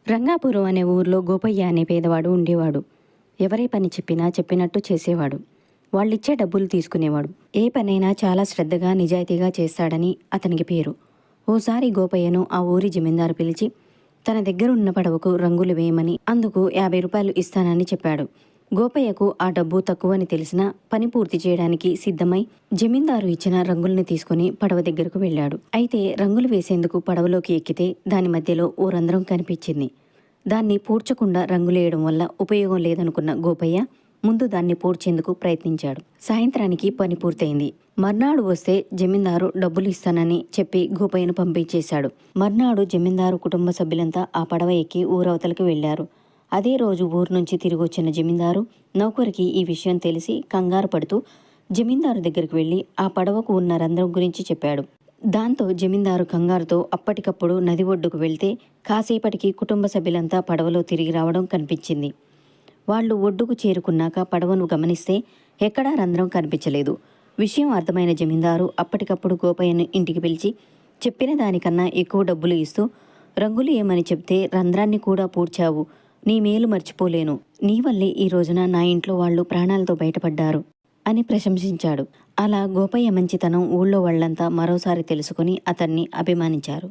రంగాపురం అనే ఊర్లో గోపయ్య అనే పేదవాడు ఉండేవాడు. ఎవరే పని చెప్పినా చెప్పినట్టు చేసేవాడు. వాళ్ళిచ్చే డబ్బులు తీసుకునేవాడు. ఏ పనైనా చాలా శ్రద్ధగా నిజాయితీగా చేస్తాడని అతనికి పేరు. ఓసారి గోపయ్యను ఆ ఊరి జమీందారు పిలిచి తన దగ్గర ఉన్న పడవకు రంగులు వేయమని, అందుకు 50 రూపాయలు ఇస్తానని చెప్పాడు. గోపయ్యకు ఆ డబ్బు తక్కువని తెలిసినా పని పూర్తి చేయడానికి సిద్ధమై జమీందారు ఇచ్చిన రంగుల్ని తీసుకుని పడవ దగ్గరకు వెళ్ళాడు. అయితే రంగులు వేసేందుకు పడవలోకి ఎక్కితే దాని మధ్యలో ఓ రంధ్రం కనిపించింది. దాన్ని పూడ్చకుండా రంగులేయడం వల్ల ఉపయోగం లేదనుకున్న గోపయ్య ముందు దాన్ని పూడ్చేందుకు ప్రయత్నించాడు. సాయంత్రానికి పని పూర్తయింది. మర్నాడు వస్తే జమీందారు డబ్బులు ఇస్తానని చెప్పి గోపయ్యను పంపించేశాడు. మర్నాడు జమీందారు కుటుంబ సభ్యులంతా ఆ పడవ ఎక్కి ఊరవతలకి వెళ్లారు. అదే రోజు ఊరు నుంచి తిరిగొచ్చిన జమీందారు నౌకరికి ఈ విషయం తెలిసి కంగారు పడుతూ జమీందారు దగ్గరికి వెళ్లి ఆ పడవకు ఉన్న రంధ్రం గురించి చెప్పాడు. దాంతో జమీందారు కంగారుతో అప్పటికప్పుడు నది ఒడ్డుకు వెళ్తే కాసేపటికి కుటుంబ సభ్యులంతా పడవలో తిరిగి రావడం కనిపించింది. వాళ్ళు ఒడ్డుకు చేరుకున్నాక పడవను గమనిస్తే ఎక్కడా రంధ్రం కనిపించలేదు. విషయం అర్థమైన జమీందారు అప్పటికప్పుడు గోపయ్యను ఇంటికి పిలిచి చెప్పిన దానికన్నా ఎక్కువ డబ్బులు ఇస్తూ రంగులు ఏమని చెప్తే రంధ్రాన్ని కూడా పూడ్చావు, నీ మేలు మర్చిపోలేను, నీ వల్లే ఈ రోజున నా ఇంట్లో వాళ్ళు ప్రాణాలతో బయటపడ్డారు అని ప్రశంసించాడు. అలా గోపయ్య మంచితనం ఊళ్ళో వాళ్ళంతా మరోసారి తెలుసుకుని అతన్ని అభిమానించారు.